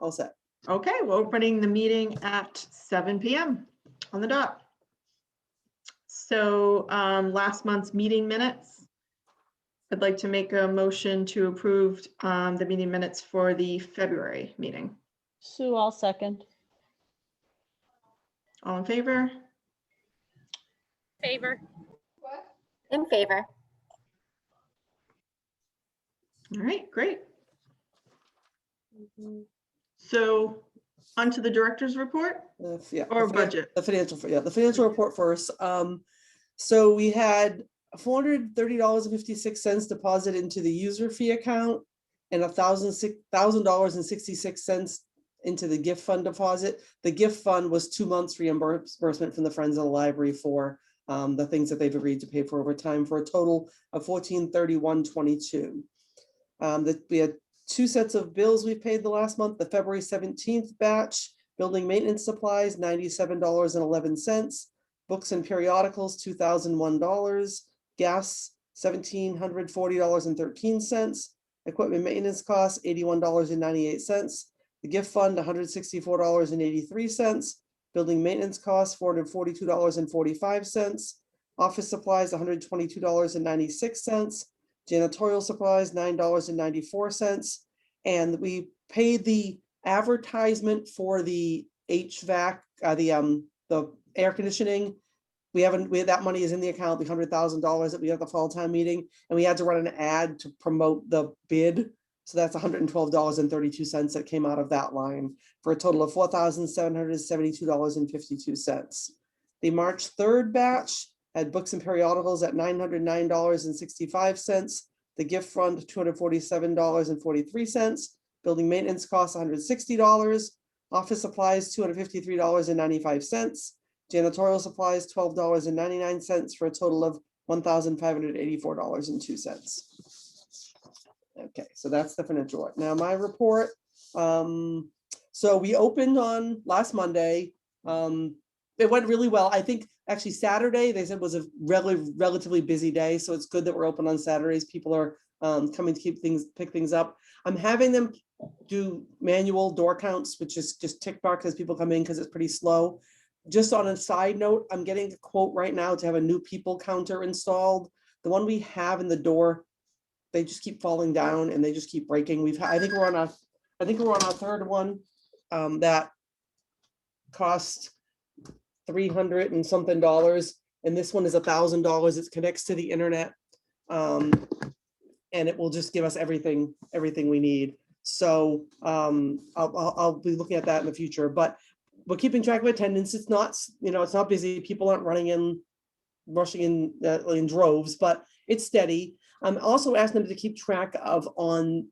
all set. Okay, we're opening the meeting at 7 p.m. on the dot. So last month's meeting minutes. I'd like to make a motion to approve the meeting minutes for the February meeting. Sue, I'll second. All in favor? Favor. In favor. All right, great. So onto the director's report Yeah, or the budget. The financial report first. So we had $430.56 deposited into the user fee account and $1,000.66 into the gift fund deposit. The gift fund was 2 months reimbursement from the Friends of the Library for the things that they've agreed to pay for over time, for a total of $1,431.22. We had 2 sets of bills we paid the last month. The February 17th batch, building maintenance supplies, $97.11. Books and periodicals, $2,001. Gas, $1,740.13. Equipment maintenance costs, $81.98. The gift fund, $164.83. Building maintenance costs, $442.45. Office supplies, $122.96. Janitorial supplies, $9.94. And we paid the advertisement for the HVAC, the air conditioning. That money is in the account, the $100,000 that we had at the fall town meeting, and we had to run an ad to promote the bid. So that's $112.32 that came out of that line, for a total of $4,772.52. The March 3rd batch had books and periodicals at $909.65. The gift fund, $247.43. Building maintenance costs, $160. Office supplies, $253.95. Janitorial supplies, $12.99, for a total of $1,584.02. Okay, so that's the financial report. Now my report. So we opened on last Monday. It went really well. I think actually Saturday, they said, was a relatively busy day. So it's good that we're open on Saturdays. People are coming to pick things up. I'm having them do manual door counts, which is just tick marks as people come in, because it's pretty slow. Just on a side note, I'm getting a quote right now to have a new people counter installed. The one we have in the door, they just keep falling down and they just keep breaking. I think we're on our 3rd one that cost $300 and something, and this one is $1,000. It connects to the internet, and it will just give us everything we need. So I'll be looking at that in the future, but we're keeping track of attendance. It's not, it's not busy. People aren't rushing in droves, but it's steady. I'm also asking them to keep track of, on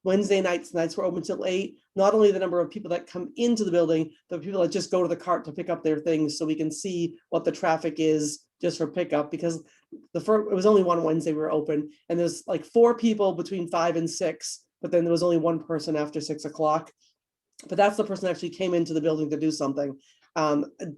Wednesday nights we're open till 8, not only the number of people that come into the building, but people that just go to the cart to pick up their things, so we can see what the traffic is just for pickup, because it was only one Wednesday we were open, and there's like 4 people between 5 and 6, but then there was only 1 person after 6 o'clock. But that's the person that actually came into the building to do something.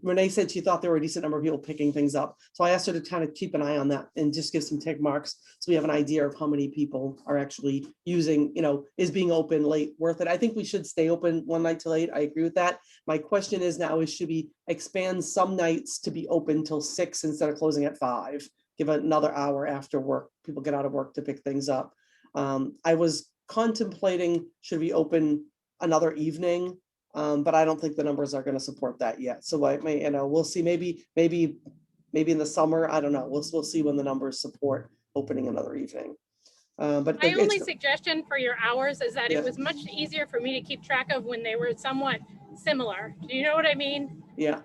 Renee said she thought there were a decent number of people picking things up. So I asked her to kind of keep an eye on that and just give some tick marks, so we have an idea of how many people are actually using, is being open late worth it. I think we should stay open one night till 8. I agree with that. My question is now should we expand some nights to be open till 6 instead of closing at 5? Give another hour after work. People get out of work to pick things up. I was contemplating, should we open another evening? But I don't think the numbers are going to support that yet. So we'll see. Maybe in the summer. I don't know. We'll see when the numbers support opening another evening. But my only suggestion for your hours is that Yeah. it was much easier for me to keep track of when they were somewhat similar. Do you know what I mean? Yeah.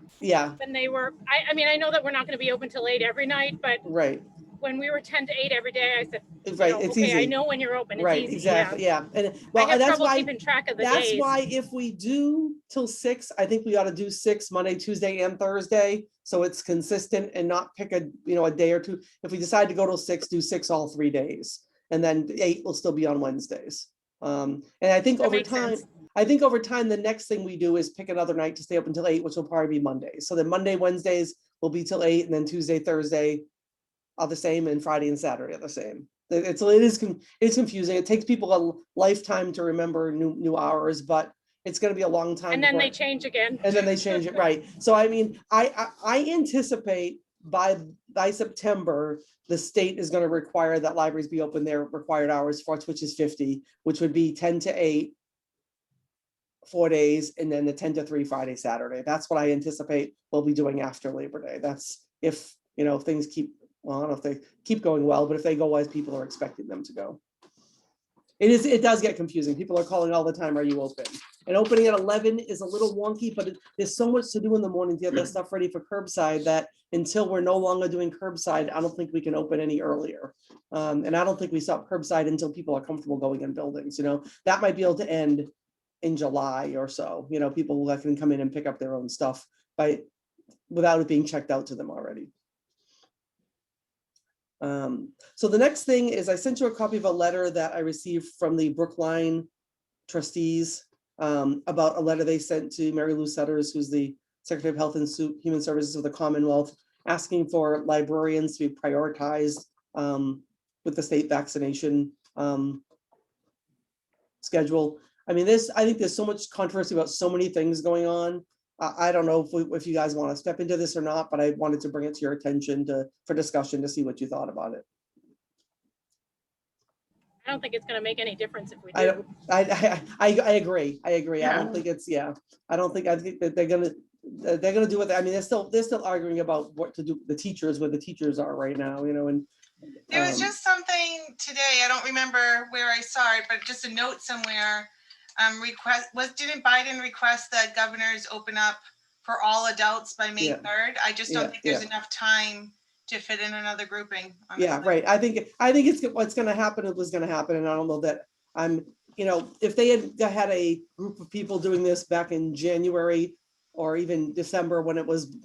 When they were, I mean, I know that we're not going to be open till 8 every night, but Right. when we were 10 to 8 every day, I said, Right. It's okay, easy. I know when you're open. It's Right. easy. Exactly. Yeah. And I have that's trouble why. keeping track of the That's days. why if we do till 6, I think we ought to do 6 Monday, Tuesday, and Thursday, so it's consistent and not pick a day or two. If we decide to go till 6, do 6 all 3 days, and then 8 will still be on Wednesdays. And I think That over makes time, sense. the next thing we do is pick another night to stay open till 8, which will probably be Mondays. So then Monday, Wednesdays will be till 8, and then Tuesday, Thursday are the same, and Friday and Saturday are the same. It's confusing. It takes people a lifetime to remember new hours, but it's gonna be a long time. And then before- they change again. And then they change it, right? So I mean, I anticipate by September, the state is gonna require that libraries be open their required hours for us, which is 50, which would be 10 to 8, 4 days, and then the 10 to 3 Friday, Saturday. That's what I anticipate we'll be doing after Labor Day. That's if, if things keep, well, I don't know if they keep going well, but if they go as people are expecting them to go. It does get confusing. People are calling all the time, are you open? And opening at 11 is a little wonky, but there's so much to do in the morning to get that stuff ready for curbside that until we're no longer doing curbside, I don't think we can open any earlier. And I don't think we stop curbside until people are comfortable going in buildings, that might be able to end in July or so, people that can come in and pick up their own stuff without it being checked out to them already. So the next thing is I sent you a copy of a letter that I received from the Brookline trustees about a letter they sent to Mary Lou Sutters, who's the Secretary of Health and Human Services of the Commonwealth, asking for librarians to be prioritized with the state vaccination schedule. I mean, I think there's so much controversy about so many things going on. I don't know if you guys want to step into this or not, but I wanted to bring it to your attention for discussion to see what you thought about it. I don't think it's going to make any difference if we I do. don't, I agree. I Yeah. don't think it's, I think that they're gonna do it. I mean, they're still arguing about what to do, the teachers, where the teachers are right now, and. There was just something today, I don't remember where I saw it, but just a note somewhere. Didn't Biden request that governors open up for all adults by May Yeah. 3rd? I just don't Yeah, think there's yeah. enough time to fit in another grouping. Yeah, honestly. right. I think it's what's gonna happen, it was gonna happen, and I don't know that if they had a group of people doing this back in January or even December when it was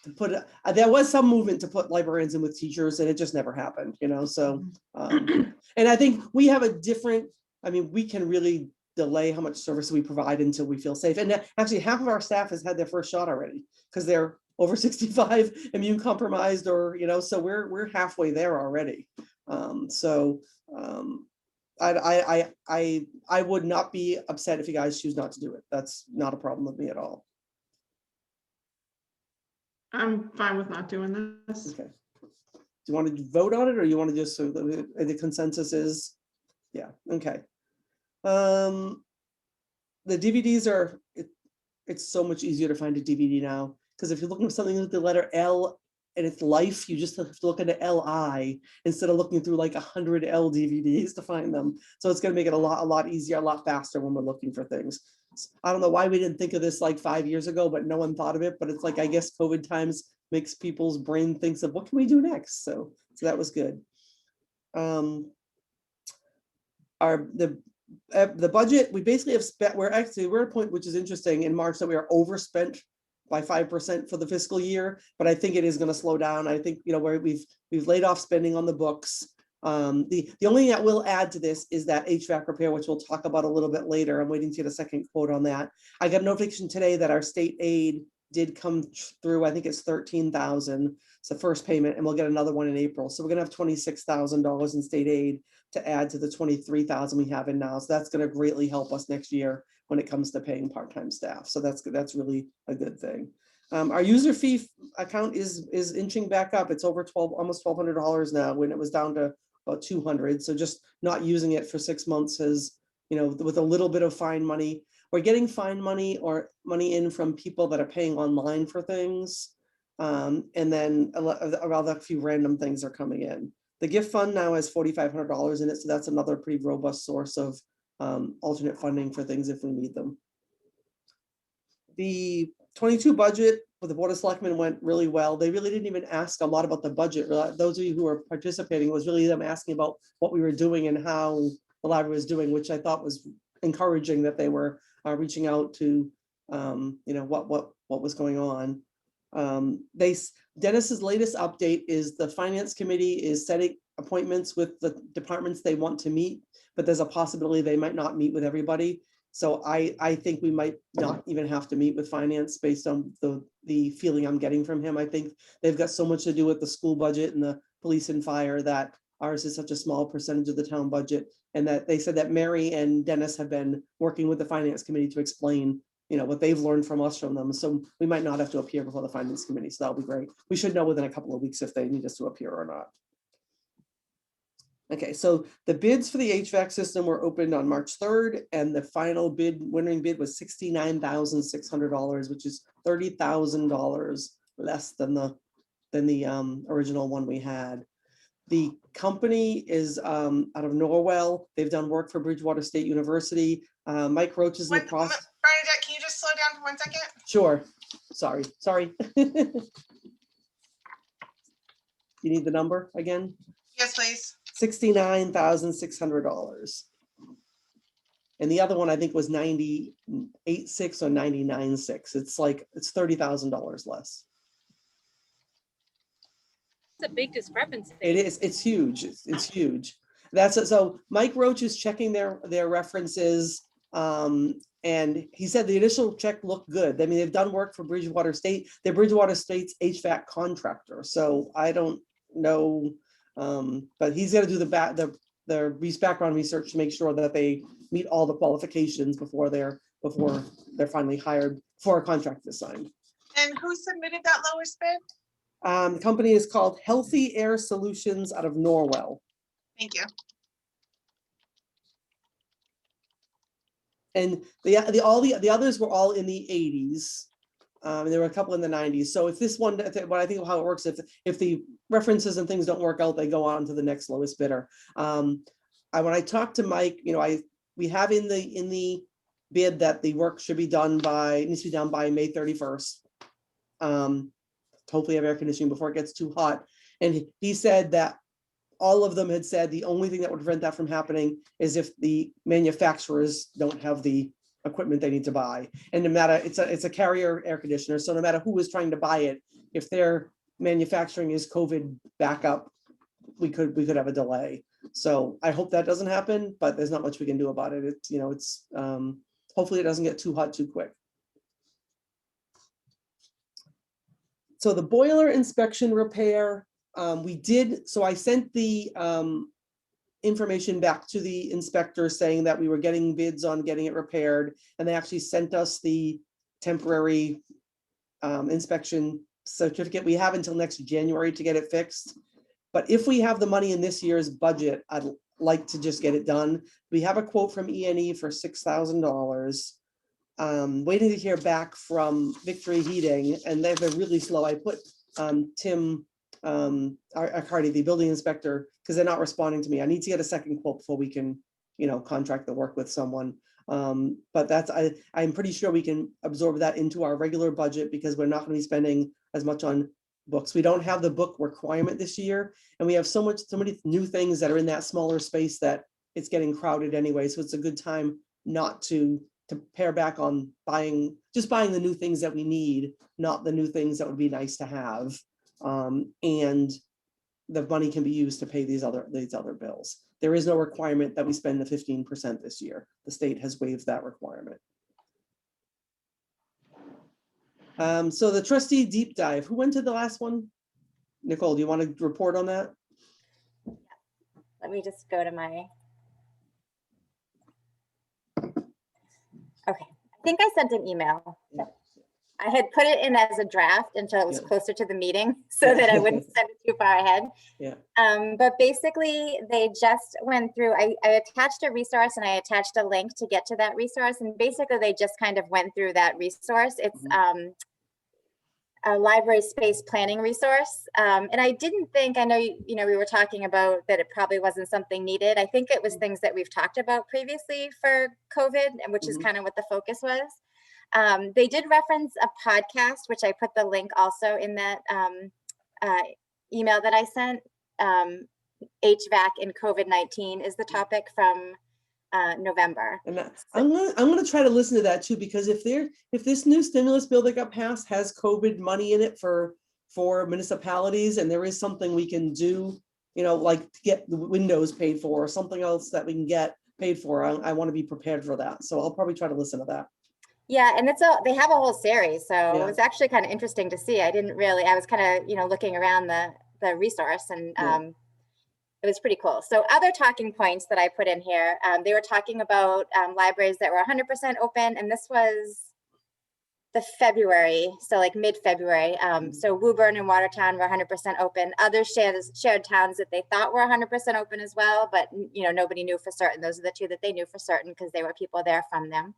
to put, there was some movement to put librarians in with teachers, and it just never happened, so. And I think we have a different, we can really delay how much service we provide until we feel safe. And actually half of our staff has had their first shot already because they're over 65, immune compromised, or, so we're halfway there already. I would not be upset if you guys choose not to do it. That's not a problem with me at all. I'm fine with not doing this. Okay. Do you want to vote on it, or you want to just, so the consensus is, yeah, okay. The DVDs are, it's so much easier to find a DVD now, because if you're looking for something with the letter L and it's life, you just have to look into LI instead of looking through like 100 L DVDs to find them. So it's going to make it a lot easier, a lot faster when we're looking for things. I don't know why we didn't think of this like 5 years ago, but no one thought of it. But it's like, I guess COVID times makes people's brain thinks of what can we do next? So that was good. The budget, we basically have spent, we're at a point which is interesting in March that we are overspent by 5% for the fiscal year, but I think it is going to slow down. I think, where we've laid off spending on the books. The only thing that will add to this is that HVAC repair, which we'll talk about a little bit later. I'm waiting to get a second quote on that. I got a notification today that our state aid did come through. I think it's $13,000. It's the first payment, and we'll get another one in April. So we're gonna have $26,000 in state aid to add to the $23,000 we have in now. So that's going to greatly help us next year when it comes to paying part-time staff. So that's really a good thing. Our user fee account is inching back up. It's over almost $1,200 now, when it was down to about $200. So just not using it for 6 months has, with a little bit of fine money. We're getting fine money or money in from people that are paying online for things. And then a few random things are coming in. The gift fund now has $4,500 in it, so that's another pretty robust source of alternate funding for things if we need them. The 22 budget with the Board of Selectmen went really well. They really didn't even ask a lot about the budget. Those of you who were participating, was really them asking about what we were doing and how the library was doing, which I thought was encouraging that they were reaching out to, what was going on. Dennis's latest update is the finance committee is setting appointments with the departments they want to meet, but there's a possibility they might not meet with everybody. So I think we might not even have to meet with finance based on the feeling I'm getting from him. I think they've got so much to do with the school budget and the police and fire that ours is such a small percentage of the town budget. And that they said that Mary and Dennis have been working with the finance committee to explain, what they've learned from us from them. So we might not have to appear before the finance committee. So that'll be great. We should know within a couple of weeks if they need us to appear or not. Okay, so the bids for the HVAC system were opened on March 3rd, and the final winning bid was $69,600, which is $30,000 less than the original one we had. The company is out of Norwell. They've done work for Bridgewater State University. Mike Roach is in the process. Bernadette, can you just slow down for 1 second? Sure. Sorry. You need the number again? Yes, please. $69,600. And the other one I think was 98.6 or 99.6. It's $30,000 less. It's a big discrepancy. It is. It's huge. It's huge. That's it. So Mike Roach is checking their references. And he said the initial check looked good. I mean, they've done work for Bridgewater State. They're Bridgewater State's HVAC contractor. So I don't know. But he's going to do the background research to make sure that they meet all the qualifications before they're finally hired, before a contract is signed. And who submitted that lowest bid? The company is called Healthy Air Solutions out of Norwell. Thank you. And the others were all in the 80s. And there were a couple in the 90s. So if this one, what I think how it works, if the references and things don't work out, they go on to the next lowest bidder. When I talked to Mike, we have in the bid that the work should be done needs to be done by May 31st. Hopefully have air conditioning before it gets too hot. And he said that all of them had said the only thing that would prevent that from happening is if the manufacturers don't have the equipment they need to buy. And no matter, it's a Carrier air conditioner, so no matter who is trying to buy it, if their manufacturing is COVID backup, we could have a delay. So I hope that doesn't happen, but there's not much we can do about it. It's hopefully it doesn't get too hot too quick. So the boiler inspection repair, so I sent the information back to the inspector saying that we were getting bids on getting it repaired, and they actually sent us the temporary inspection certificate. We have until next January to get it fixed. But if we have the money in this year's budget, I'd like to just get it done. We have a quote from E&E for $6,000. Waiting to hear back from Victory Heating, and they've been really slow. I put Tim Arcardi, the building inspector, because they're not responding to me. I need to get a second quote before we can, contract the work with someone. But I'm pretty sure we can absorb that into our regular budget because we're not going to be spending as much on books. We don't have the book requirement this year, and we have so many new things that are in that smaller space that it's getting crowded anyway. So it's a good time not to pare back on buying the new things that we need, not the new things that would be nice to have. And the money can be used to pay these other bills. There is no requirement that we spend the 15% this year. The state has waived that requirement. So the trustee deep dive, who went to the last one? Nicole, do you want to report on that? Let me just go to my. Okay, I think I sent an email. Yeah. I had put it in as a draft until it was Yeah. closer to the meeting so that I wouldn't send it too far ahead. Yeah. But basically they just went through, I attached a resource and I attached a link to get to that resource. And basically they just kind of went through that resource. It's a library space planning resource. And I didn't think, I know, we were talking about that it probably wasn't something needed. I think it was things that we've talked about previously for COVID, and which is kind of what the focus was. They did reference a podcast, which I put the link also in that email that I sent. HVAC and COVID-19 is the topic from November. And I'm gonna try to listen to that too, because if this new stimulus bill that got passed has COVID money in it for municipalities, and there is something we can do, like to get the windows paid for or something else that we can get paid for, I want to be prepared for that. So I'll probably try to listen to that. Yeah, and they have a whole series, so Yeah. it was actually kind of interesting to see. I was kind of looking around the resource, and it was pretty cool. So other talking points that I put in here, they were talking about libraries that were 100% open, and this was the February, so like mid-February. So Woburn and Watertown were 100% open. Other shared towns that they thought were 100% open as well, but nobody knew for certain. Those are the two that they knew for certain because they were people there from them.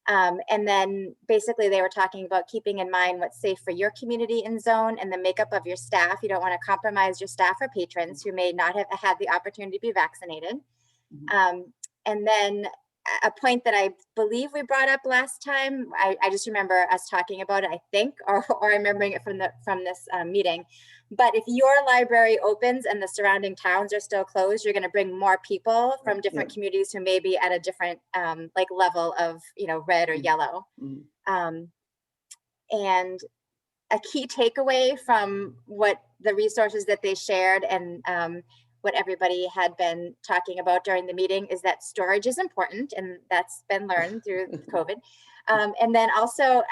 And then basically they were talking about keeping in mind what's safe for your community and zone and the makeup of your staff. You don't want to compromise your staff or patrons who may not have had the opportunity to be vaccinated. And then a point that I believe we brought up last time, I just remember us talking about it, I think, or I'm remembering it from this meeting. But if your library opens and the surrounding towns are still closed, you're going to bring more people from different communities who may be at a different like level of red or yellow. And a key takeaway from what the resources that they shared and what everybody had been talking about during the meeting is that storage is important, and that's been learned through COVID. And then also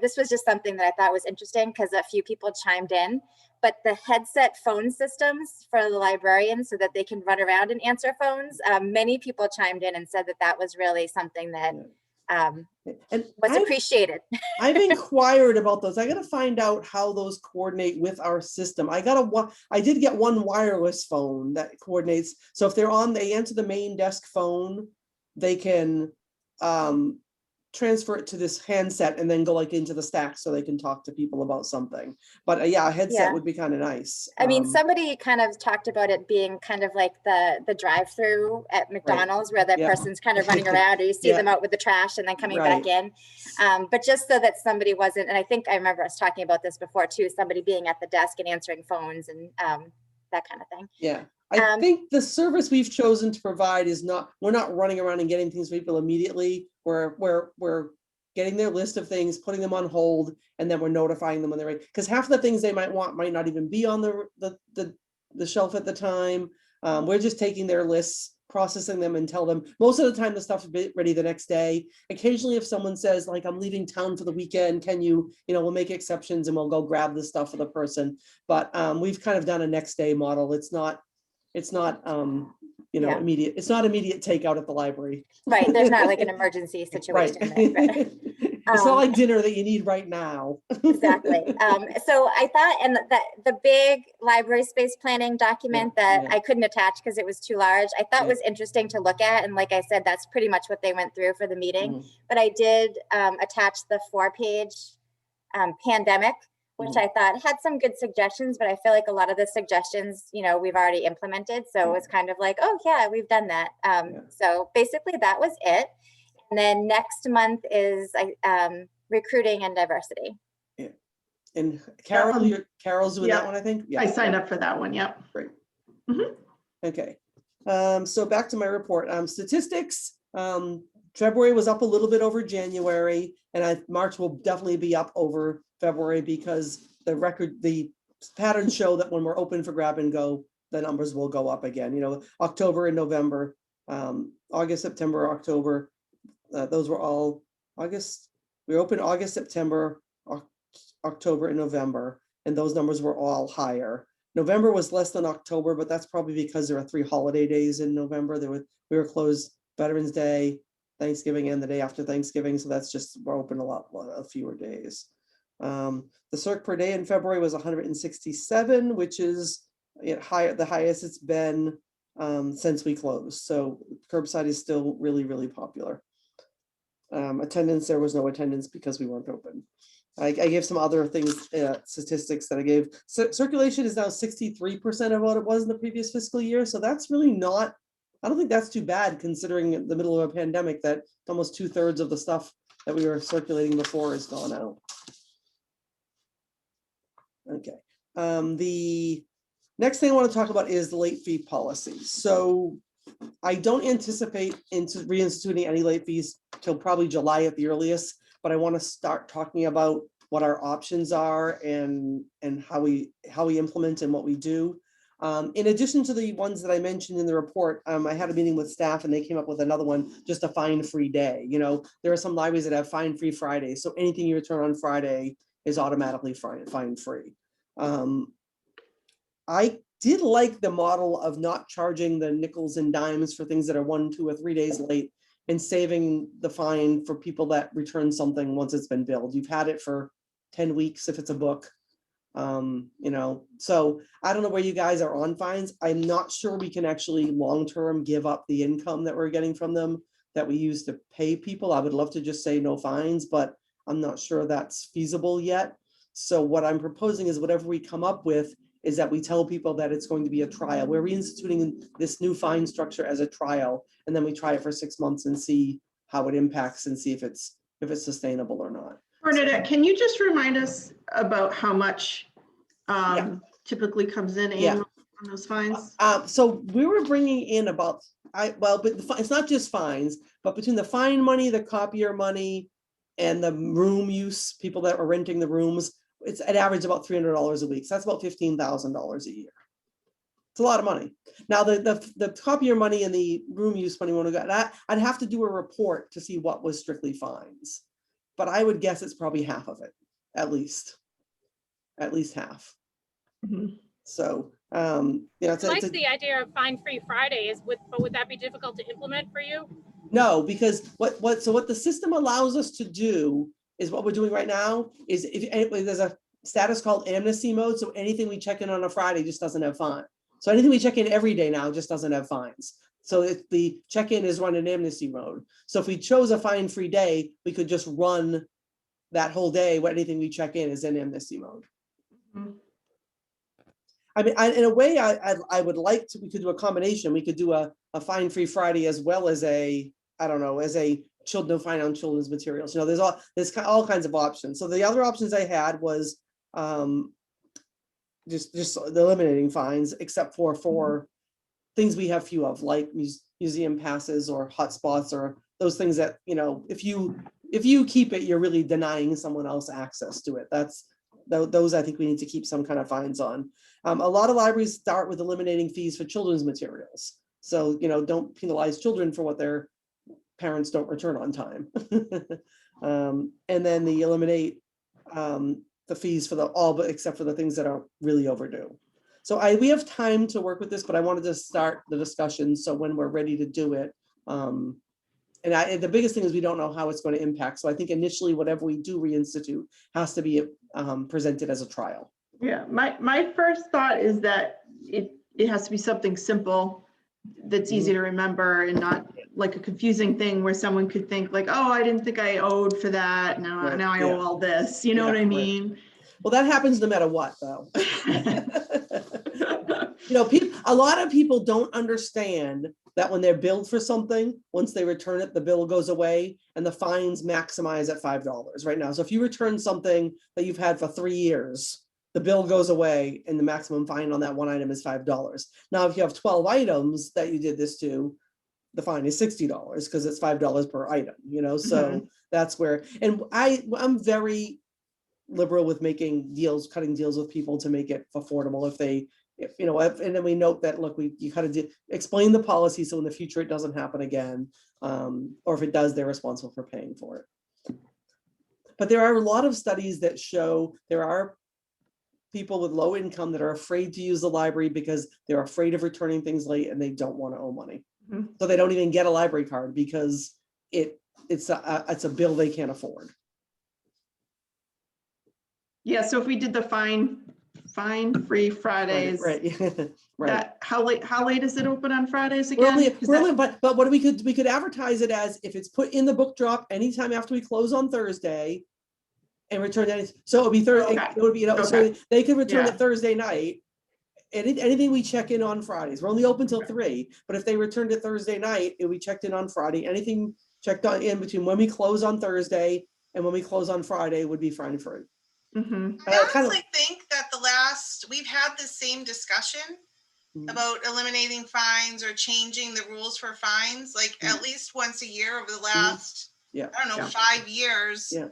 this was just something that I thought was interesting because a few people chimed in, but the headset phone systems for the librarians so that they can run around and answer phones, many people chimed in and said that that was really something that was appreciated. I've inquired about those. I got to find out how those coordinate with our system. I did get one wireless phone that coordinates. So if they answer the main desk phone, they can transfer it to this handset and then go like into the stack so they can talk to people about something. But a headset would be kind of nice. I mean, somebody kind of talked about it being kind of like the drive-through at McDonald's where the person's kind of running around, or you see them out with the trash and then coming back in. But just so that somebody wasn't, and I think I remember us talking about this before too, somebody being at the desk and answering phones and that kind of thing. Yeah. I think the service we've chosen to provide we're not running around and getting things for people immediately. We're getting their list of things, putting them on hold, and then we're notifying them when they're ready. Because half of the things they might want might not even be on the shelf at the time. We're just taking their lists, processing them, and tell them most of the time the stuff will be ready the next day. Occasionally, if someone says like, I'm leaving town for the weekend, can you, we'll make exceptions and we'll go grab the stuff for the person. But we've kind of done a next day model. It's not immediate. It's not immediate takeout at the library. Right. There's not like an emergency situation. Right. It's not like dinner that you need right now. Exactly. So I thought, and the big library space planning document that I couldn't attach because it was too large, I thought was interesting to look at. And like I said, that's pretty much what they went through for the meeting. But I did attach the 4-page pandemic, which I thought had some good suggestions, but I feel like a lot of the suggestions, we've already implemented. So it's kind of like, oh yeah, we've done that. So basically that was it. And then next month is recruiting and diversity. Yeah. And Carol's doing that one, I think. Yeah. I signed up for that one. Yep. Great. Okay. So back to my report. Statistics. February was up a little bit over January, and March will definitely be up over February because the patterns show that when we're open for grab and go, the numbers will go up again. October and November, August, September, October, those were all August. We opened August, September, October, and November, and those numbers were all higher. November was less than October, but that's probably because there are 3 holiday days in November. We were closed Veterans Day, Thanksgiving, and the day after Thanksgiving, so that's just we're open a lot fewer days. The circ per day in February was 167, which is the highest it's been since we closed. So curbside is still really, really popular. Attendance, there was no attendance because we weren't open. I gave some other things, statistics that I gave. Circulation is now 63% of what it was in the previous fiscal year. So that's really not, I don't think that's too bad considering the middle of a pandemic that almost 2/3 of the stuff that we were circulating before is gone out. Okay. The next thing I want to talk about is the late fee policy. So I don't anticipate reinstituting any late fees till probably July at the earliest, but I want to start talking about what our options are and how we implement and what we do. In addition to the ones that I mentioned in the report, I had a meeting with staff and they came up with another one, just a fine-free day. There are some libraries that have fine-free Fridays, so anything you return on Friday is automatically fine-free. I did like the model of not charging the nickels and dimes for things that are 1, 2, or 3 days late, and saving the fine for people that return something once it's been billed. You've had it for 10 weeks if it's a book. So I don't know where you guys are on fines. I'm not sure we can actually long-term give up the income that we're getting from them that we use to pay people. I would love to just say no fines, but I'm not sure that's feasible yet. So what I'm proposing is whatever we come up with is that we tell people that it's going to be a trial. We're reinstituting this new fine structure as a trial, and then we try it for 6 months and see how it impacts and see if it's sustainable or not. Bernadette, can you just remind us about how much Yeah. typically comes in Yeah. annually on those fines? So we were bringing in about, but it's not just fines, but between the fine money, the copier money, and the room use, people that are renting the rooms, it's an average about $300 a week. So that's about $15,000 a year. It's a lot of money. Now the copier money and the room use money, when we got that, I'd have to do a report to see what was strictly fines, but I would guess it's probably half of it, at least half. Mhm. So, I like the idea of fine-free Fridays, but would that be difficult to implement for you? no, because what the system allows us to do is what we're doing right now is if there's a status called amnesty mode. So anything we check in on a Friday just doesn't have fine. So anything we check in every day now just doesn't have fines. So if the check-in is run in amnesty mode. So if we chose a fine-free day, we could just run that whole day where anything we check in is in amnesty mode. Mhm. I mean, in a way, I would like to, we could do a combination. We could do a fine-free Friday as well as a no fine on children's materials. There's all kinds of options. So the other options I had was just eliminating fines, except for things we have few of, like museum passes or hotspots or those things that, if you keep it, you're really denying someone else access to it. Those I think we need to keep some kind of fines on. A lot of libraries start with eliminating fees for children's materials. So, don't penalize children for what their parents don't return on time. And then they eliminate the fees for all but except for the things that are really overdue. So we have time to work with this, but I wanted to start the discussion. So when we're ready to do it, and the biggest thing is we don't know how it's going to impact. So I think initially whatever we do reinstitute has to be presented as a trial. Yeah, my first thought is that it has to be something simple that's easy to remember and not like a confusing thing where someone could think like, oh, I didn't think I owed for that. Now I owe all this. You know what I mean? Well, that happens no matter what, though. A lot of people don't understand that when they're billed for something, once they return it, the bill goes away and the fines maximize at $5 right now. So if you return something that you've had for 3 years, the bill goes away and the maximum fine on that one item is $5. Now, if you have 12 items that you did this to, the fine is $60 because it's $5 per item, so that's where, and I'm very liberal with making deals, cutting deals with people to make it affordable and then we note that, look, you kind of explain the policy so in the future it doesn't happen again, or if it does, they're responsible for paying for it. But there are a lot of studies that show there are people with low income that are afraid to use the library because they're afraid of returning things late and they don't want to owe money. Mhm. So they don't even get a library card because it's a bill they can't afford. Yeah, so if we did the fine-free Fridays, Right. that how late is it open on Fridays again? But what we could advertise it as if it's put in the book drop anytime after we close on Thursday and return anything. So it would be Thursday. Okay. It would be, so Okay. they could return Yeah. it Thursday night. Anything we check in on Fridays, we're only open till 3, but if they returned it Thursday night, it would be checked in on Friday. Anything checked on in between when we close on Thursday and when we close on Friday would be fine free. Mhm. I honestly think that we've had the same discussion about eliminating fines or changing the rules for fines, like at least once a year over the last, I don't know, 5 years. Yeah.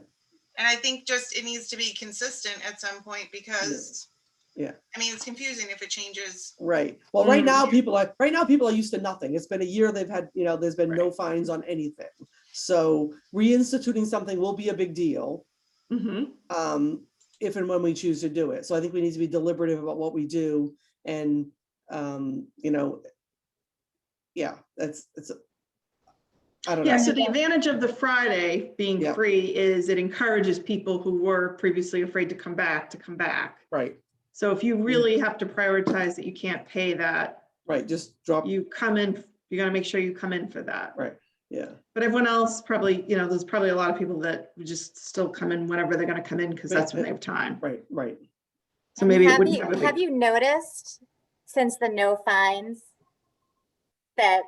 And I think just it needs to be consistent at some point because I mean, it's confusing if it changes. Right. Well, right now people are used to nothing. It's been a year they've had, there's been no fines on anything. So reinstituting something will be a big deal. If and when we choose to do it. So I think we need to be deliberative about what we do and you know, yeah, it's, I don't know. Yeah, so the advantage of the Friday being Yeah. free is it encourages people who were previously afraid to come back. Right, So if you really have to prioritize that you can't pay that, right, just drop, you come in, you gotta make sure you come in for that. right, yeah, But everyone else probably, you know, there's probably a lot of people that would just still come in whenever they're gonna come in because that's when they have time. right, right. So maybe it Have wouldn't you, have a have big, you noticed since the no fines that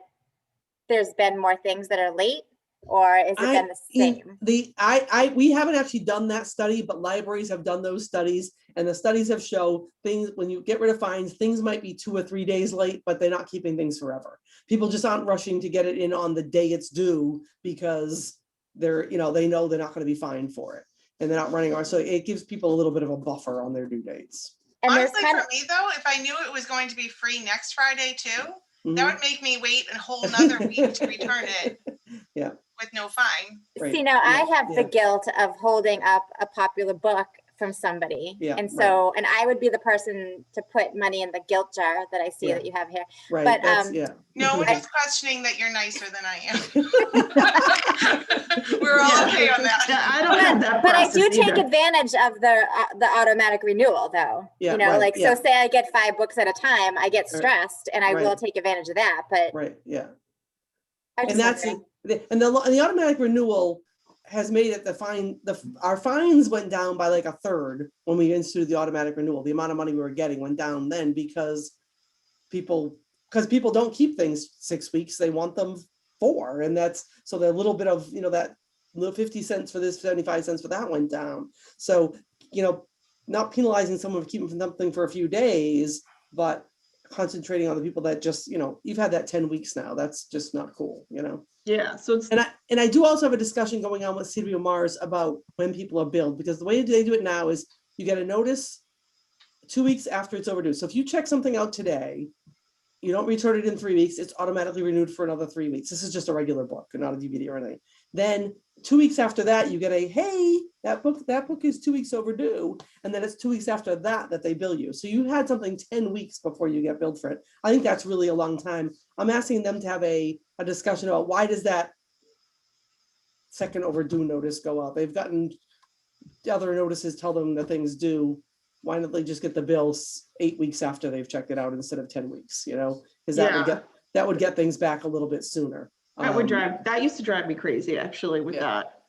there's been more things that are late, or has it been the same? We haven't actually done that study, but libraries have done those studies, and the studies have shown things, when you get rid of fines, things might be 2 or 3 days late, but they're not keeping things forever. People just aren't rushing to get it in on the day it's due because they're, you know, they know they're not going to be fined for it, and they're not running on. So it gives people a little bit of a buffer on their due dates. And there's Honestly, kind for of, me though, if I knew it was going to be free next Friday too, Mhm. that would make me wait a whole nother week to return it. Yeah. With no fine. Right, see, now I yeah, have the yeah. guilt of holding up a popular book from somebody. Yeah, And so, and I would be the person to put money in the guilt jar that I see Yeah. that you have here. Right, But, that's, yeah. No one is questioning that you're nicer than I am. We're all Yeah. okay on that. Yeah, I don't have that But I process do take either. advantage of the automatic renewal though. Yeah, You know, right, like, yeah. so say I get 5 books at a time, I get Right, stressed and I will right. take advantage of that, but Right, yeah. I And just that's, wondering. and the automatic renewal has made it our fines went down by like a third when we instituted the automatic renewal. The amount of money we were getting went down then because people don't keep things 6 weeks, they want them 4. And that's, so the little bit of, you know, that little 50 cents for this, 75 cents for that went down. So, you know, not penalizing someone for keeping something for a few days, but concentrating on the people that just, you know, you've had that 10 weeks now. That's just not cool, you know? Yeah, so it's, And I do also have a discussion going on with City of Mars about when people are billed, because the way they do it now is you get a notice 2 weeks after it's overdue. So if you check something out today, you don't return it in 3 weeks, it's automatically renewed for another 3 weeks. This is just a regular book and not a DVD or anything. Then 2 weeks after that, you get a, hey, that book is 2 weeks overdue. And then it's 2 weeks after that they bill you. So you had something 10 weeks before you get billed for it. I think that's really a long time. I'm asking them to have a discussion about why does that second overdue notice go up? They've gotten other notices tell them that things due. Why don't they just get the bills 8 weeks after they've checked it out instead of 10 weeks, you know? Because that would get things back a little bit sooner. that used to drive me crazy actually with Yeah. that.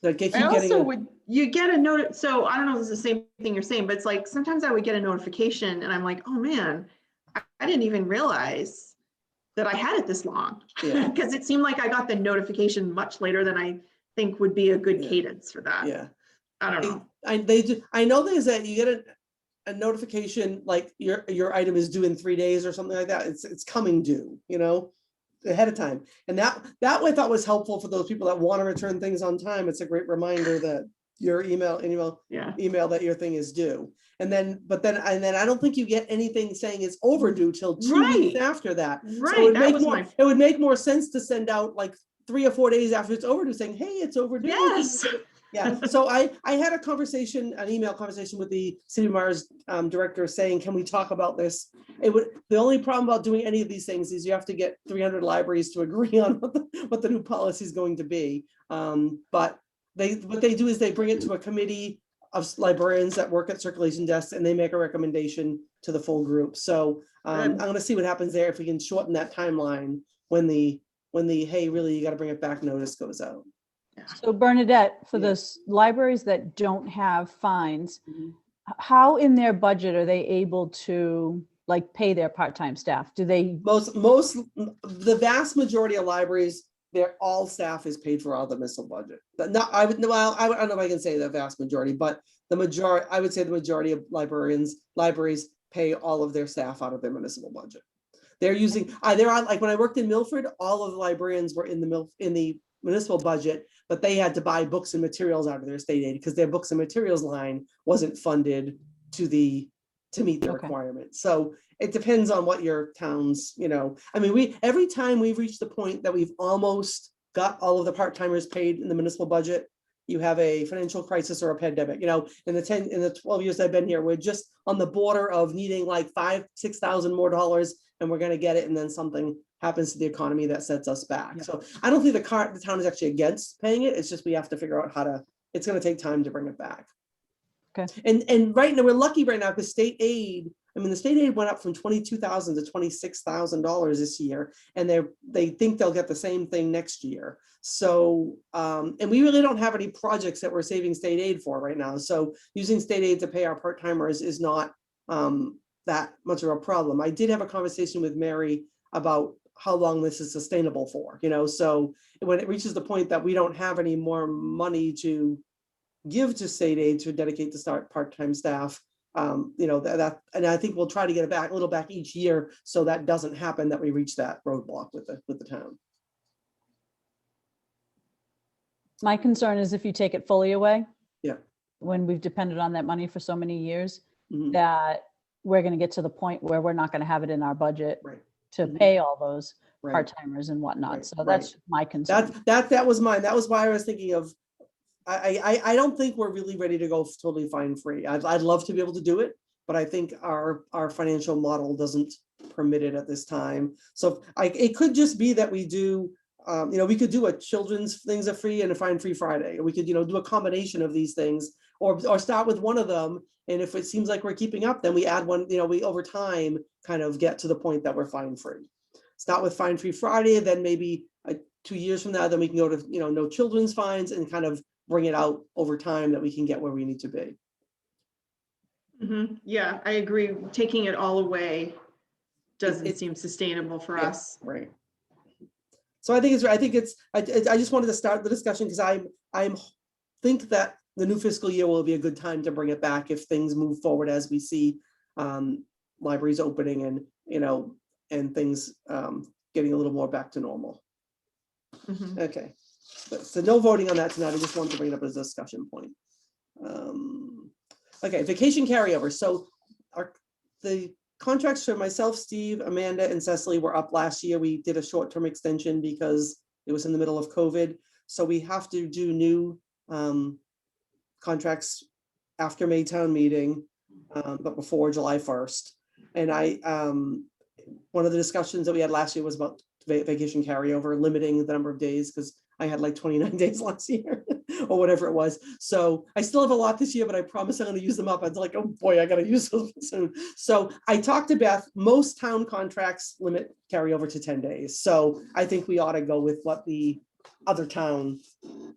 Like keep I also getting would, you get a note, so I don't know if it's the same thing you're saying, but it's like, sometimes I would get a notification and I'm like, oh man, I didn't even realize that I had it this long. Yeah. Because it seemed like I got the notification much later than I think would be a good Yeah. cadence for that. yeah. I don't know. I know there's that you get a notification like your item is due in 3 days or something like that. It's coming due, you know, ahead of time. And that I thought was helpful for those people that want to return things on time. It's a great reminder that your email that your thing is due. And then I don't think you get anything saying it's overdue till 2 weeks after that. Right, So it would make more sense to send out like 3 or 4 days after it's overdue saying, hey, it's overdue. Yes. Yeah, so I had an email conversation with the City of Mars director saying, can we talk about this? The only problem about doing any of these things is you have to get 300 libraries to agree on what the new policy is going to be. But what they do is they bring it to a committee of librarians that work at circulation desks and they make a recommendation to the full group. So I'm gonna see what happens there, if we can shorten that timeline when the hey, really, you gotta bring it back notice goes out. So Bernadette, for Yeah. the libraries that don't have fines, Mhm. how in their budget are they able to like pay their part-time staff? Do they, The vast majority of libraries, all staff is paid for out of the municipal budget. But not, I don't know if I can say the vast majority, but I would say the majority of libraries pay all of their staff out of their municipal budget. They're like when I worked in Milford, all of the librarians were in the municipal budget, but they had to buy books and materials out of their state aid because their books and materials line wasn't funded to meet the Okay. requirements. So it depends on what your town's, you know, I mean, every time we've reached the point that we've almost got all of the part-timers paid in the municipal budget, you have a financial crisis or a pandemic. You know, in the 12 years I've been here, we're just on the border of needing like $5,000-6,000 more dollars, and we're going to get it, and then something happens to the economy that sets us back. Yeah. So I don't think the town is actually against paying it. It's just we have to figure out how to. It's going to take time to bring it back. Okay. And right now we're lucky right now because state aid. I mean, the state aid went up from $22,000 to $26,000 this year, and they think they'll get the same thing next year. So, and we really don't have any projects that we're saving state aid for right now. So using state aid to pay our part-timers is not that much of a problem. I did have a conversation with Mary about how long this is sustainable for, you know, so when it reaches the point that we don't have any more money to give to state aid to dedicate to start part-time staff, you know, and I think we'll try to get it back a little back each year, so that doesn't happen, that we reach that roadblock with the town. My concern is if you take it fully away. Yeah. When we've depended on that money for so many years, Mhm. that we're going to get to the point where we're not going to have it in our budget Right. to Mhm. pay all those Right. part-timers and whatnot. Right, So that's my concern. That was mine. That was why I was thinking of. I don't think we're really ready to go totally fine free. I'd love to be able to do it, but I think our financial model doesn't permit it at this time. So it could just be that we do, you know, we could do a children's things are free and a fine free Friday. Or we could, you know, do a combination of these things, or start with one of them. And if it seems like we're keeping up, then we add one, you know, we over time kind of get to the point that we're fine free. Start with fine free Friday, then maybe 2 years from now, then we can go to, you know, no children's fines, and kind of bring it out over time that we can get where we need to be. Yeah, I agree. Taking it all away doesn't It- seem sustainable for Yeah, us. right. So I think I just wanted to start the discussion because I think that the new fiscal year will be a good time to bring it back if things move forward as we see libraries opening and, you know, and things getting a little more back to normal. Mhm. Okay, so no voting on that tonight. I just wanted to bring it up as a discussion point. Okay, vacation carryover. So the contracts for myself, Steve, Amanda, and Cecily were up last year. We did a short-term extension because it was in the middle of COVID. So we have to do new contracts after May town meeting, but before July 1st. And one of the discussions that we had last year was about vacation carryover, limiting the number of days, because I had like 29 days last year or whatever it was. So I still have a lot this year, but I promise I'm going to use them up. I was like, oh boy, I got to use them soon. So I talked to Beth. Most town contracts limit carryover to 10 days. So I think we ought to go with what the other town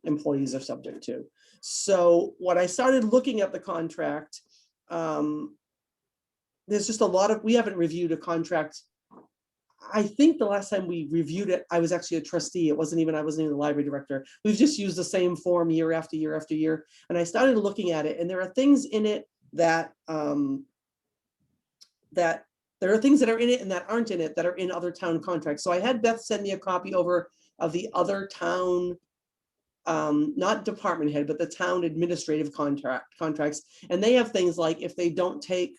employees are subject to. So what I started looking at the contract, there's just a lot of, we haven't reviewed a contract. I think the last time we reviewed it, I was actually a trustee. I wasn't even the library director. We've just used the same form year after year after year. And I started looking at it, and there are things in it that there are things that are in it and that aren't in it that are in other town contracts. So I had Beth send me a copy over of the other town, not department head, but the town administrative contracts. And they have things like if they don't take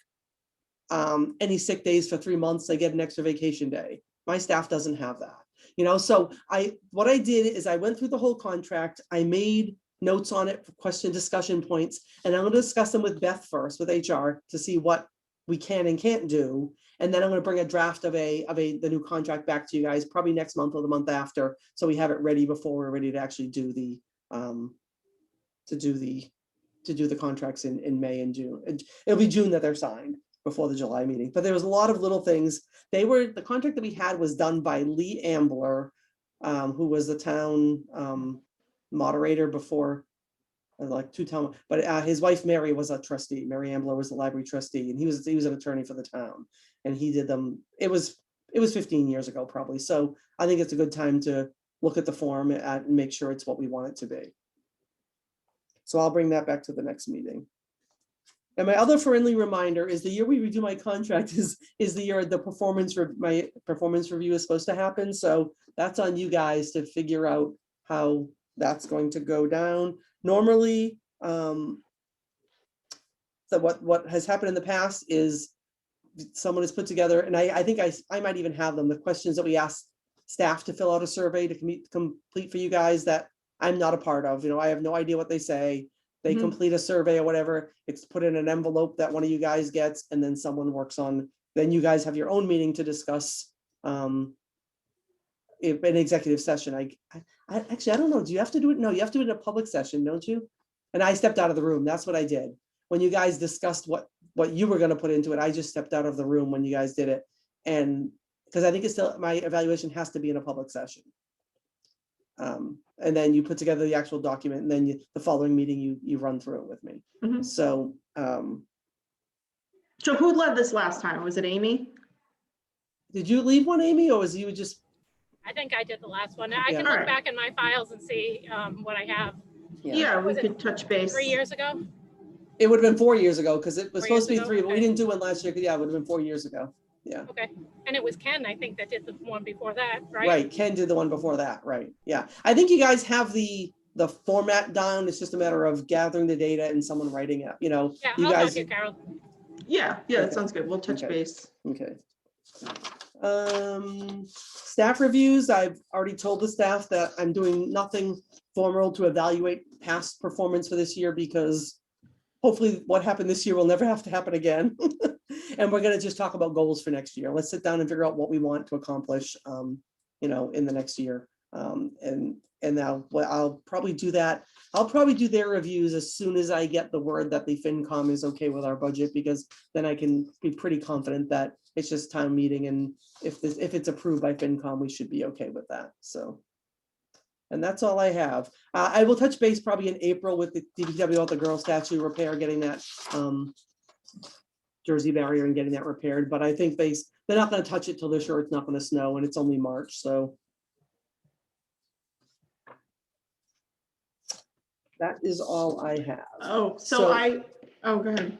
any sick days for 3 months, they get an extra vacation day. My staff doesn't have that, you know. So what I did is I went through the whole contract. I made notes on it for question discussion points, and I'm going to discuss them with Beth first, with HR, to see what we can and can't do. And then I'm going to bring a draft of the new contract back to you guys probably next month or the month after, so we have it ready before we're ready to actually do the contracts in May and June. It'll be June that they're signed before the July meeting. But there was a lot of little things. The contract that we had was done by Lee Ambler, who was the town moderator before, like 2 town, but his wife Mary was a trustee. Mary Ambler was the library trustee, and he was an attorney for the town, and he did them. It was 15 years ago probably. So I think it's a good time to look at the form and make sure it's what we want it to be. So I'll bring that back to the next meeting. And my other friendly reminder is the year we redo my contract is the year my performance review is supposed to happen. So that's on you guys to figure out how that's going to go down. Normally, what has happened in the past is someone has put together, and I think I might even have them, the questions that we asked staff to fill out a survey to complete for you guys that I'm not a part of, I have no idea what they say. They Mhm. complete a survey or whatever, it's put in an envelope that one of you guys gets, and then someone works on, then you guys have your own meeting to discuss. If an executive session, I actually, I don't know, do you have to do it? No, you have to do it in a public session, don't you? And I stepped out of the room, that's what I did. When you guys discussed what you were gonna put into it, I just stepped out of the room when you guys did it. And, because I think it's still, my evaluation has to be in a public session. And then you put together the actual document, and then the following meeting, you run through it with me. Mhm. So, So who led this last time? Was it Amy? did you leave one, Amy, or was you just? I think I did the last one. I Yeah. can Alright. look back in my files and see what I have. Yeah, we Was it could touch base. 3 years ago? It would have been 4 years ago, because it was 4 years supposed to be ago? 3, but we Okay. didn't do one last year. Yeah, it would have been 4 years ago. Yeah. Okay. And it was Ken, I think, that did the one before that, right? Right, Ken did the one before that, right, yeah. I think you guys have the format down, it's just a matter of gathering the data and someone writing it, Yeah, you I'll talk guys. to you, Carol. Yeah, that Okay. sounds good. We'll touch Okay. base. Okay. Staff reviews, I've already told the staff that I'm doing nothing formal to evaluate past performance for this year, because hopefully what happened this year will never have to happen again. And we're gonna just talk about goals for next year. Let's sit down and figure out what we want to accomplish, in the next year. And now, well, I'll probably do that. I'll probably do their reviews as soon as I get the word that the FinCom is okay with our budget, because then I can be pretty confident that it's just town meeting, and if it's approved by FinCom, we should be okay with that, so. And that's all I have. I will touch base probably in April with the DPW about the girl statue repair, getting that Jersey barrier and getting that repaired, but I think they're not gonna touch it till they're sure it's not gonna snow, and it's only March, so. That is all I have. Oh, So- go ahead.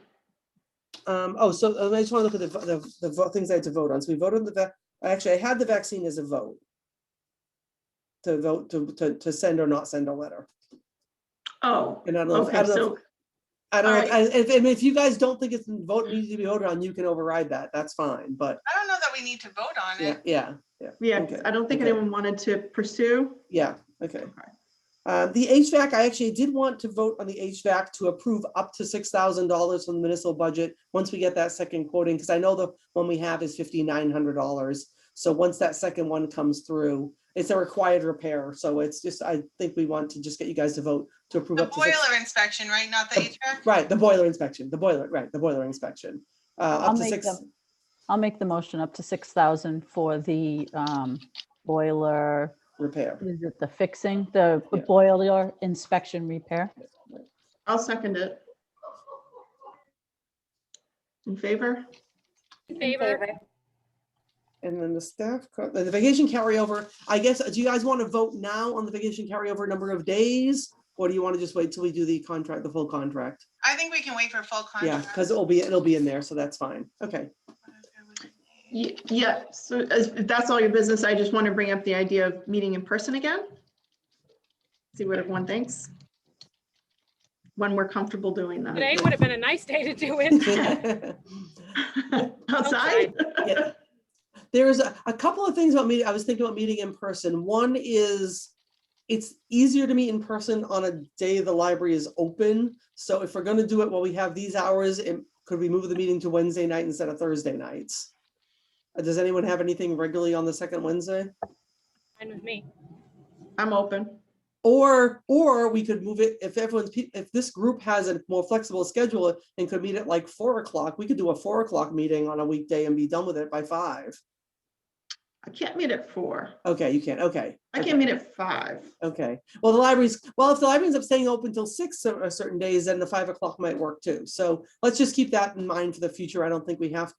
So I just want to look at the things I had to vote on. So we voted on actually, I had the vaccine as a vote. To vote to send or not send a letter. Oh, And I don't know, okay, so, I don't know, alright. if you guys don't think it's needs to be voted on, you can override that, that's fine, but I don't know that we need to vote on yeah, it. yeah. yeah, Okay, I don't think okay. anyone wanted to pursue. Yeah, okay. The HVAC, I actually did want to vote on the HVAC to approve up to $6,000 from the municipal budget, once we get that second quoting, because I know the one we have is $5,900. So once that second one comes through, it's a required repair, so it's just, I think we want to just get you guys to vote to approve The up to six. boiler inspection, right? Not the HVAC? Right, the boiler inspection, the boiler inspection. Up I'll to make six, I'll make the motion up to 6,000 for the boiler. repair. Is it the fixing, the Yeah. boiler inspection repair? I'll second it. In favor? In In favor? favor. And then the vacation carryover, I guess, do you guys want to vote now on the vacation carryover number of days? Or do you want to just wait till we do the contract, the full contract? I think we can wait for full Yeah, contract. because it'll be in there, so that's fine. Okay. Yeah, so if that's all your business, I just want to bring up the idea of meeting in person again. See what everyone thinks. When we're comfortable doing that. Today would have been a nice day to do it. Outside? Yeah. There's a couple of things about meeting. I was thinking about meeting in person. One is it's easier to meet in person on a day the library is open. So if we're going to do it while we have these hours, could we move the meeting to Wednesday night instead of Thursday nights? Does anyone have anything regularly on the second Wednesday? Fine with me. I'm open. Or we could move it if this group has a more flexible schedule and could meet at like 4 o'clock, we could do a 4 o'clock meeting on a weekday and be done with it by 5. I can't meet at 4. Okay, you can't. Okay. I okay. can't meet at 5. Okay. Well, if the library ends up staying open till 6 certain days, then the 5 o'clock might work too. So let's just keep that in mind for the future. I don't think we have,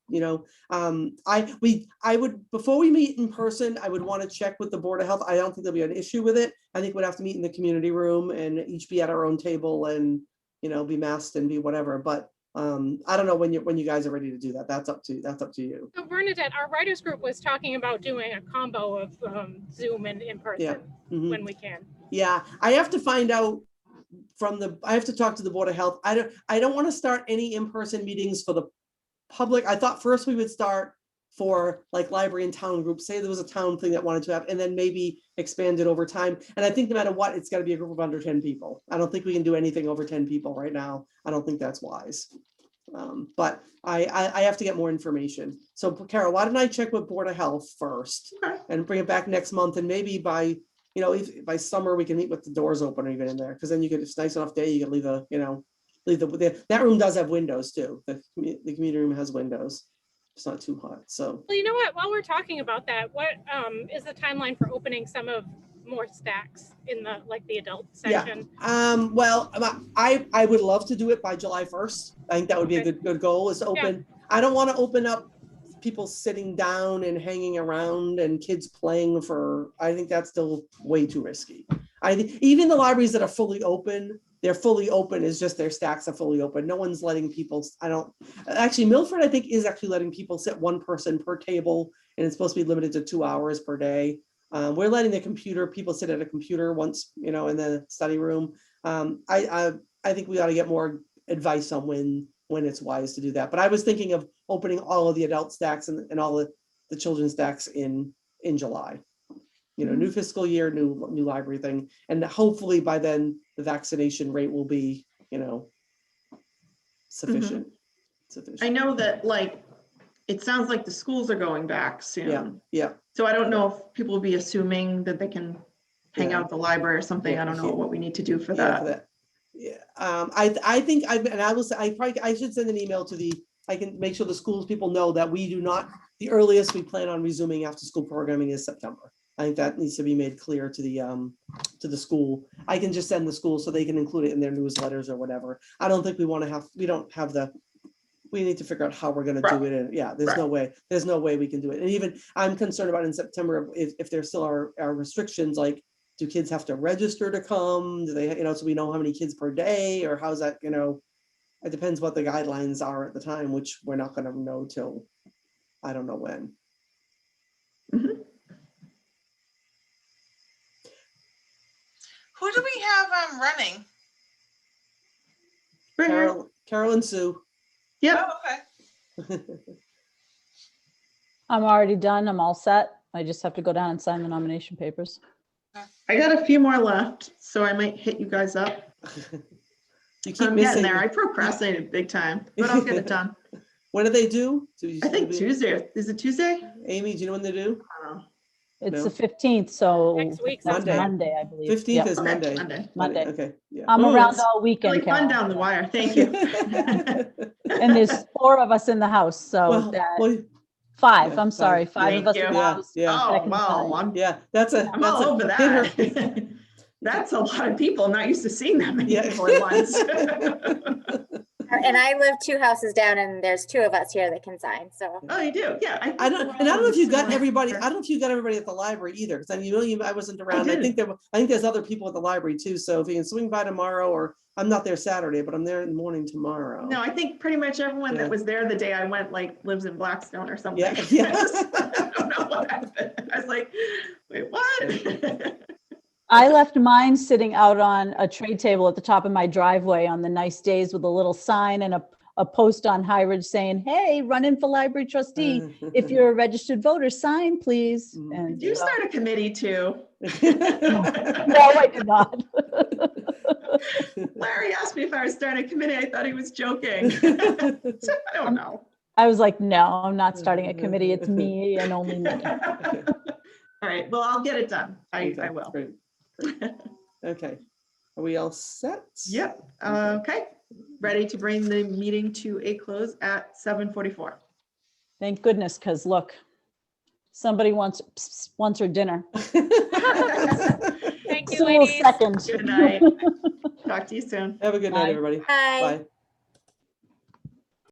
I would, before we meet in person, I would want to check with the Board of Health. I don't think there'll be an issue with it. I think we'd have to meet in the community room and each be at our own table and, be masked and be whatever. But I don't know when you guys are ready to do that. That's up to you. So Bernadette, our writers group was talking about doing a combo of Zoom and in person Mhm. when we can. Yeah, I have to find out I have to talk to the Board of Health. I don't want to start any in-person meetings for the public. I thought first we would start for like library and town groups. Say there was a town thing that wanted to have, and then maybe expand it over time. And I think no matter what, it's got to be a group of under 10 people. I don't think we can do anything over 10 people right now. I don't think that's wise. But I have to get more information. So Carol, why don't I check with Board of Health first Okay. and bring it back next month, and maybe by, if by summer we can meet with the doors open or even in there, because then you get, it's a nice enough day, you can leave that room does have windows too. The community room has windows. It's not too hot, so. Well, you know what, while we're talking about that, what is the timeline for opening some of more stacks in the adult Yeah. section? Well, I would love to do it by July 1st. I think that would be a good goal, is to open. I don't want to open up people sitting down and hanging around and kids playing I think that's still way too risky. I think even the libraries that are fully open, they're fully open, is just their stacks are fully open. No one's letting people, Milford, I think, is actually letting people sit one person per table, and it's supposed to be limited to 2 hours per day. We're letting people sit at a computer once, in the study room. I think we ought to get more advice on when it's wise to do that. But I was thinking of opening all of the adult stacks and all the children's stacks in July. New fiscal year, new library thing. And hopefully by then the vaccination rate will be, sufficient. I know that it sounds like the schools are going back soon. Yeah. So I don't know if people will be assuming that they can hang out at the library or something. I don't know what we need to do for that. Yeah, I think I should send an email I can make sure the schools people know that the earliest we plan on resuming after school programming is September. I think that needs to be made clear to the school. I can just send the school so they can include it in their newsletters or whatever. I don't think we need to figure out how we're going to do it. And there's no way we can do it. And even I'm concerned about in September, if there still are restrictions, like, do kids have to register to come? Do they, so we know how many kids per day, or how's that, it depends what the guidelines are at the time, which we're not going to know till I don't know when. Mm-hmm. Who do we have running? We're here. Carol and Sue. Yep. Oh, okay. I'm already done. I'm all set. I just have to go down and sign the nomination papers. I got a few more left, so I might hit you guys up. You keep I'm missing. getting there. I procrastinated big time, but I'll get it done. When do they do? I think Tuesday. Is it Tuesday? Amy, do you know when they do? I don't know. It's No. the 15th, so Next week, that's Monday. Monday, I believe. 15th Yep. is Okay, Monday. Monday. Okay, yeah. I'm Oh, around it's all weekend, Really fun Carol. down the wire. Thank you. And there's 4 of us in the house, so five. yeah, I'm sorry, five. 5 of us Thank in you. the house. Yeah. Oh, Second wow. time. I'm all over that. That's a lot of people. Not used to seeing that many people at once. And I live 2 houses down, and there's 2 of us here that can sign, so. Oh, you do? Yeah. I don't know if you got everybody. I don't know if you got everybody at the library either, because I wasn't around. I think there's other people at the library too. So if you can swing by tomorrow, or I'm not there Saturday, but I'm there in the morning tomorrow. No, I think pretty much everyone that was there the day I went lives in Blackstone or something. Yeah. Yes. I don't know what happened. I was like, wait, what? I left mine sitting out on a tray table at the top of my driveway on the nice days with a little sign and a post on High Ridge saying, "Hey, run in for library trustee. If you're a registered voter, sign, please." And Did you start a committee too? no, I did not. Larry asked me if I was starting a committee. I thought he was joking. I don't know. I was like, no, I'm not starting a committee. It's me and only me. All right. Well, I'll get it done. I will. Great. Okay. Are we all set? Yep. Okay. Ready to bring the meeting to a close at 7:44. Thank goodness, because look, somebody wants her dinner. Thank you, Sue will ladies. second. Good night. Talk to you soon. Have a good night, Bye. everybody. Bye. Bye.